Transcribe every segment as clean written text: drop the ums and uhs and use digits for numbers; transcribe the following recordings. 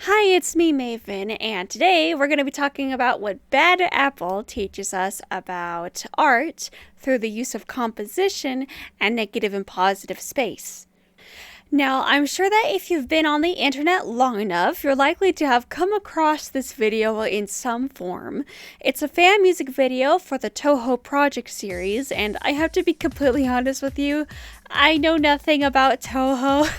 Hi, it's me, Maven, and today we're going to be talking about what Bad Apple teaches us about art through the use of composition and negative and positive space. Now, I'm sure that if you've been on the internet long enough, you're likely to have come across this video in some form. It's a fan music video for the Touhou project series, and I have to be completely honest with you, I know nothing about Touhou.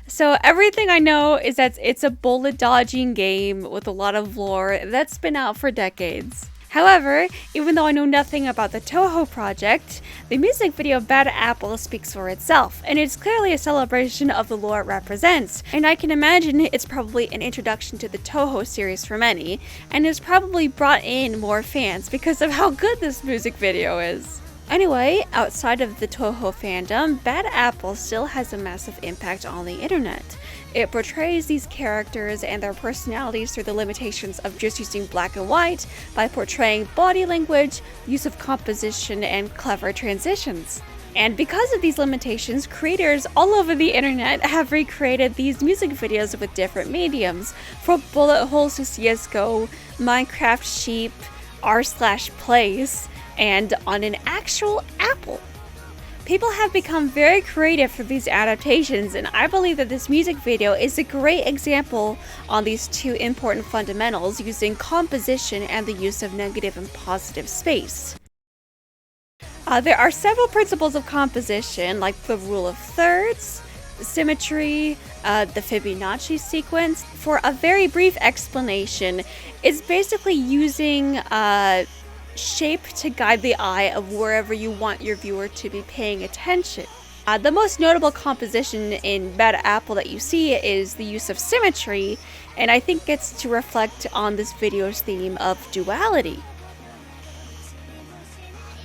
So everything I know is that it's a bullet dodging game with a lot of lore that's been out for decades. However, even though I know nothing about the Touhou project, the music video Bad Apple speaks for itself, and it's clearly a celebration of the lore it represents, and I can imagine it's probably an introduction to the Touhou series for many, and has probably brought in more fans because of how good this music video is. Anyway, outside of the Touhou fandom, Bad Apple still has a massive impact on the internet. It portrays these characters and their personalities through the limitations of just using black and white by portraying body language, use of composition, and clever transitions. And because of these limitations, creators all over the internet have recreated these music videos with different mediums, from bullet holes to CSGO, Minecraft sheep, r/place, and on an actual apple. People have become very creative for these adaptations, and I believe that this music video is a great example on these two important fundamentals using composition and the use of negative and positive space. There are several principles of composition, like the rule of thirds, symmetry, the Fibonacci sequence. For a very brief explanation, it's basically using shape to guide the eye of wherever you want your viewer to be paying attention. The most notable composition in Bad Apple that you see is the use of symmetry, and I think it's to reflect on this video's theme of duality.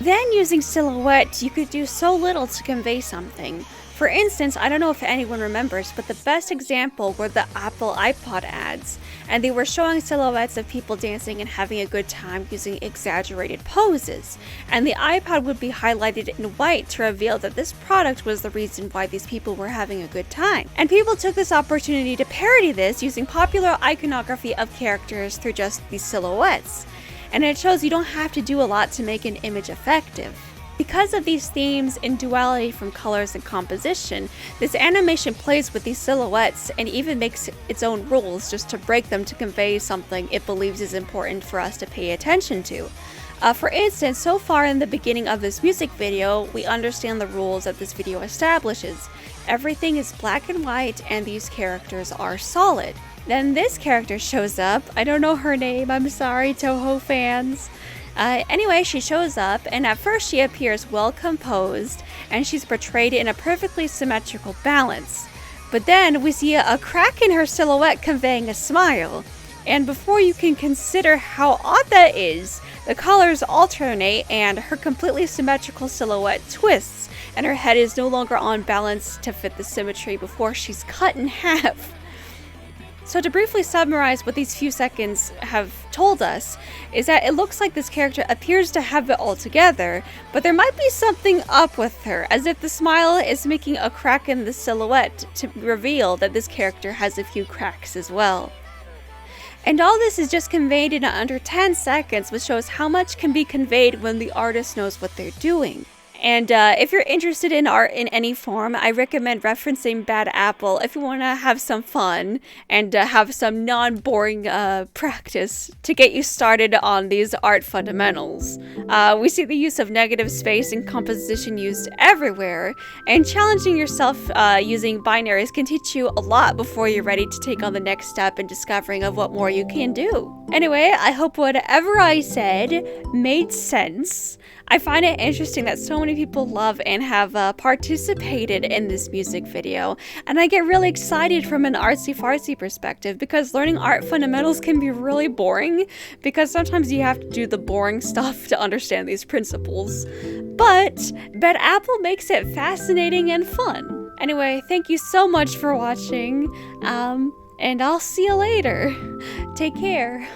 Then using silhouette, you could do so little to convey something. For instance, I don't know if anyone remembers, but the best example were the Apple iPod ads, and they were showing silhouettes of people dancing and having a good time using exaggerated poses, and the iPod would be highlighted in white to reveal that this product was the reason why these people were having a good time. And people took this opportunity to parody this using popular iconography of characters through just these silhouettes, and it shows you don't have to do a lot to make an image effective. Because of these themes and duality from colors and composition, this animation plays with these silhouettes and even makes its own rules just to break them to convey something it believes is important for us to pay attention to. For instance, so far in the beginning of this music video, we understand the rules that this video establishes. Everything is black and white and these characters are solid. Then this character shows up. I don't know her name, I'm sorry, Touhou fans. Anyway, she shows up, and at first she appears well composed, and she's portrayed in a perfectly symmetrical balance. But then we see a crack in her silhouette conveying a smile. And before you can consider how odd that is, the colors alternate and her completely symmetrical silhouette twists, and her head is no longer on balance to fit the symmetry before she's cut in half. So to briefly summarize what these few seconds have told us, is that it looks like this character appears to have it all together, but there might be something up with her, as if the smile is making a crack in the silhouette to reveal that this character has a few cracks as well. And all this is just conveyed in under 10 seconds, which shows how much can be conveyed when the artist knows what they're doing. And if you're interested in art in any form, I recommend referencing Bad Apple if you want to have some fun and have some non-boring practice to get you started on these art fundamentals. We see the use of negative space and composition used everywhere, and challenging yourself using binaries can teach you a lot before you're ready to take on the next step in discovering of what more you can do. Anyway, I hope whatever I said made sense. I find it interesting that so many people love and have participated in this music video, and I get really excited from an artsy-fartsy perspective because learning art fundamentals can be really boring because sometimes you have to do the boring stuff to understand these principles. But Bad Apple makes it fascinating and fun. Anyway, thank you so much for watching, and I'll see you later. Take care.